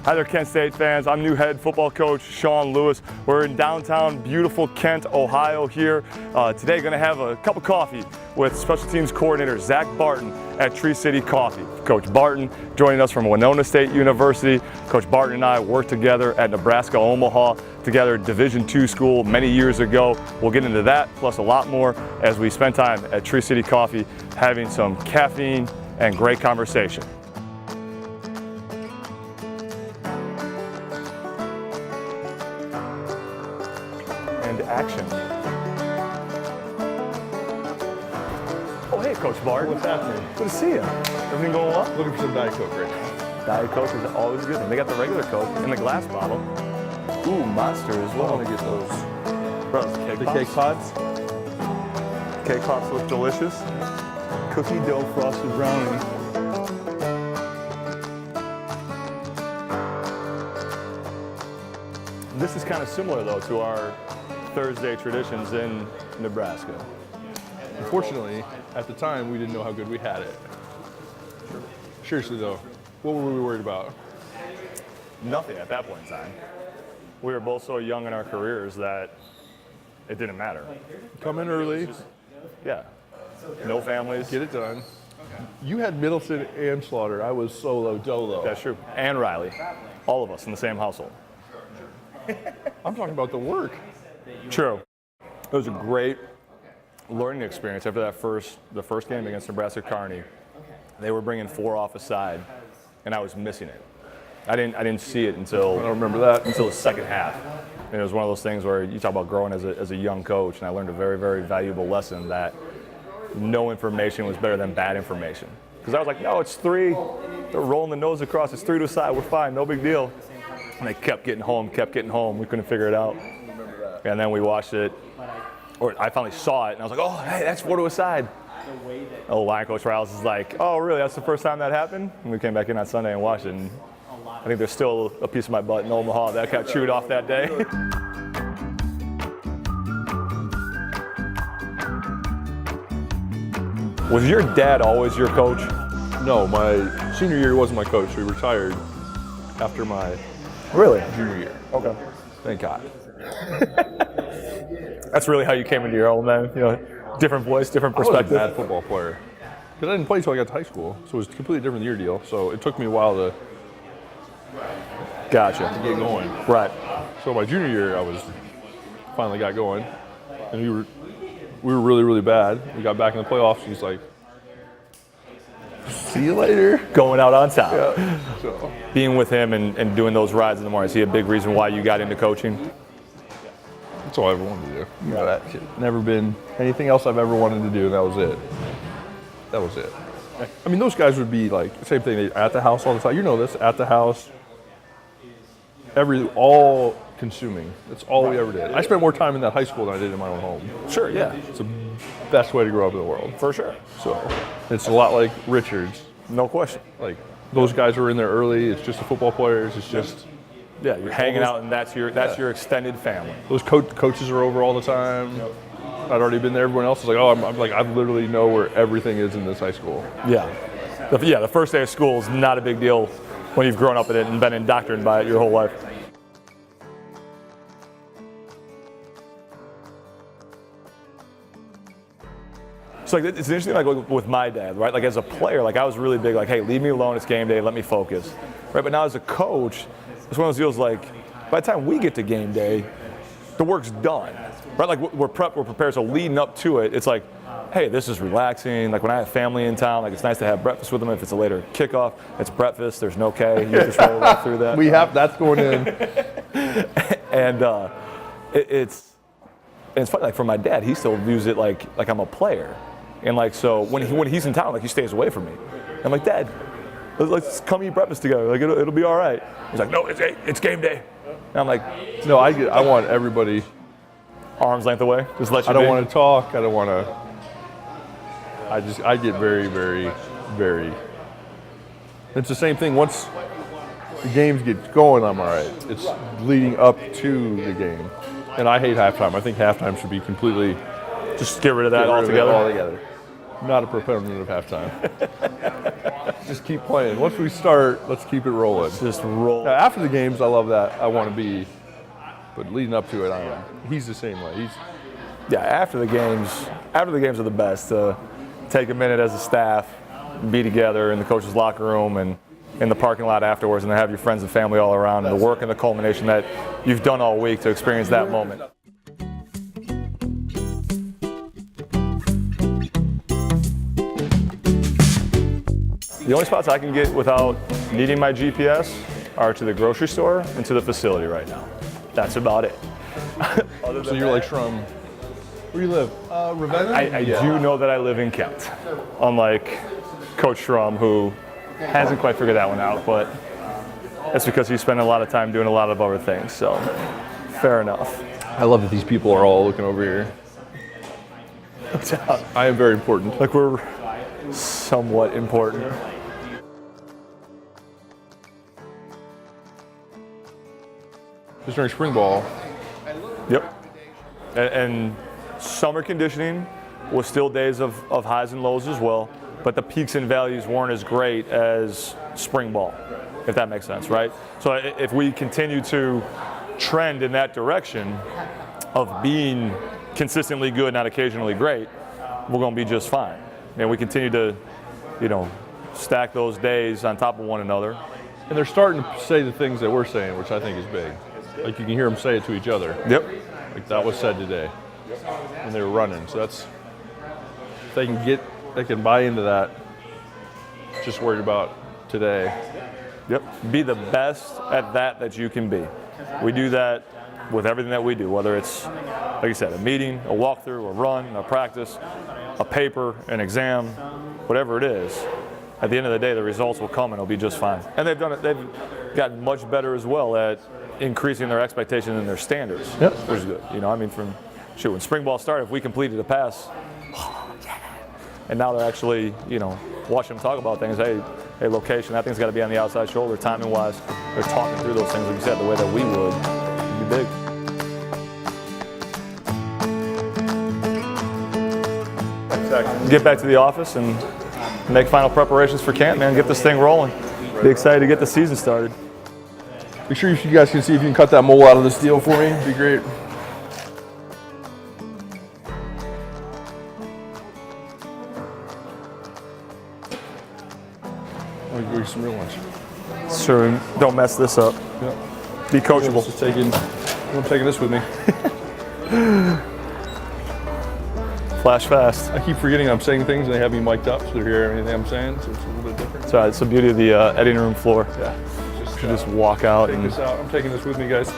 Hi there, Kent State fans. I'm new head football coach Sean Lewis. We're in downtown, beautiful Kent, Ohio here. Today, going to have a cup of coffee with special teams coordinator Zach Barton at Tree City Coffee. Coach Barton joining us from Winona State University. Coach Barton and I worked together at Nebraska Omaha, together Division II school many years ago. We'll get into that, plus a lot more as we spend time at Tree City Coffee having some caffeine and great conversation. And action. Oh, hey, Coach Barton. What's happening? Good to see you. Everything going well? Looking for some Diet Coke right now. Diet Coke is always a good thing. They got the regular Coke in the glass bottle. Ooh, Monster as well. I want to get those. Bro, the cake pops. Cake pops look delicious. Cookie dough frosted brownie. This is kind of similar, though, to our Thursday traditions in Nebraska. Unfortunately, at the time, we didn't know how good we had it. Seriously, though, what were we worried about? Nothing at that point in time. We were both so young in our careers that it didn't matter. Come in early, Yeah. No families. get it done. You had Middleton and Slaughter. I was solo dolo. That's true. And Riley. All of us in the same household. I'm talking about the work. True. It was a great learning experience after the first game against Nebraska Kearney. They were bringing 4 off a side, and I was missing it. I didn't see it I until don't remember that. the second half. And it was one of those things where you talk about growing as a young coach, and I learned a very, very valuable lesson that no information was better than bad information. Because I was like, no, it's 3. They're rolling the nose across. It's 3 to the side. We're fine. No big deal. And they kept getting home. We couldn't figure it out. And then we watched it, or I finally saw it, and I was like, oh, hey, that's 4 to a side. Oh, line coach Riles is like, oh, really? That's the first time that happened? And we came back in on Sunday and watched it. And I think there's still a piece of my butt in Omaha that got chewed off that day. Was your dad always your coach? No, my senior year wasn't my coach. We retired after my Really? junior year. Okay. Thank God. That's really how you came into your own, then? You know, different voice, different I was a perspective. bad football player. Because I didn't play until I got to high school, so it was a completely different year deal. So it took me a while to Gotcha. get going. Right. So my junior year, I finally got going, and we were really, really bad. We got back in the playoffs. He's like, "See you later." Going out on top. Yeah. So Being with him and doing those rides in the morning, is he a big reason why you got into coaching? that's all I ever wanted to do. You know, that shit. Never been anything else I've ever wanted to do, and that was it. That was it. I mean, those guys would be like same thing. They at the house all the time. You know this, at the house. All consuming. That's all we ever did. I spent more time in that high school than I did in my own home. Sure, yeah. It's the best way to grow up in the world. For sure. So it's a lot like Richards. No question. Like those guys were in there early. It's just the football players. It's just Yeah, you're hanging out and that's your extended family. those coaches are over all the time. I'd already been there. Everyone else is like, oh, I'm like, I literally know where everything is in this high school. Yeah. The first day of school is not a big deal when you've grown up in it and been indoctrinated by it your whole life. So like it's interesting, like with my dad, right? Like as a player, like I was really big, like, hey, leave me alone. It's game day. Let me focus, right? But now as a coach, it's one of those deals. Like by the time we get to game day, the work's done, right? Like we're prepared. So leading up to it, it's like, hey, this is relaxing. Like when I have family in town, like it's nice to have breakfast with them. If it's a later kickoff, it's breakfast. There's no K. You just roll right through that. That's going in. And it's funny. Like for my dad, he still views it like I'm a player. And like so when he's in town, like he stays away from me. I'm like, Dad, let's come eat breakfast together. Like it'll be all right. He's like, no, it's game day. And I'm like, No, I want everybody. Arm's length away. Just let you. I don't be. want to talk. I don't want to. I get very, very, very. It's the same thing. Once the games get going, I'm all right. It's leading up to the game, and I hate halftime. I think halftime should be completely Just get rid of that altogether. not a proponent of halftime. Just keep playing. Once we start, let's keep it rolling. Just roll. Now, after the games, I love that. I want to be, but leading up to it, he's the same way. Yeah, after the games are the best. Take a minute as a staff, be together in the coach's locker room and in the parking lot afterwards, and then have your friends and family all around, and the work and the culmination that you've done all week to experience that moment. The only spots I can get without needing my GPS are to the grocery store and to the facility right now. That's about it. So you're like Shrum. Where do you live? Ravenna? I do know that I live in Kent, unlike Coach Shrum, who hasn't quite figured that one out, but that's because he's spending a lot of time doing a lot of other things, so fair enough. I love that these people are all looking over here. I am very important. Like, we're somewhat important. Just during spring ball. Yep. And summer conditioning was still days of highs and lows as well, but the peaks and values weren't as great as spring ball, if that makes sense, right? So if we continue to trend in that direction of being consistently good, not occasionally great, we're going to be just fine. And we continue to, stack those days on top of one another. And they're starting to say the things that we're saying, which I think is big. Like, you can hear them say it to each other. Yep. Like, that was said today when they were running. So that's, if they can buy into that. Just worried about today. Yep. Be the best at that you can be. We do that with everything that we do, whether it's, like you said, a meeting, a walkthrough, a run, a practice, a paper, an exam, whatever it is. At the end of the day, the results will come and it'll be just fine. And they've done it. They've gotten much better as well at increasing their expectations and their standards, which is good. When spring ball started, if we completed a pass, and now they're actually, watching them talk about things. Hey, location, that thing's got to be on the outside shoulder, timing wise. They're talking through those things, like you said, the way that we would. It'd be big. Exactly. Get back to the office and make final preparations for camp, man. Get this thing rolling. Be excited to get the season started. Make sure you guys can see if you can cut that mole out of this deal for me. It'd be great. I'll give you some real ones. Sure, don't mess this up. Yep. Be coachable. I'm taking this with me. Flash fast. I keep forgetting I'm saying things and they have me mic'd up so they're hearing anything I'm saying, so it's a little bit different. Sorry, it's the beauty of the editing room floor. Yeah. Should just walk out take this out. I'm taking this with me, guys.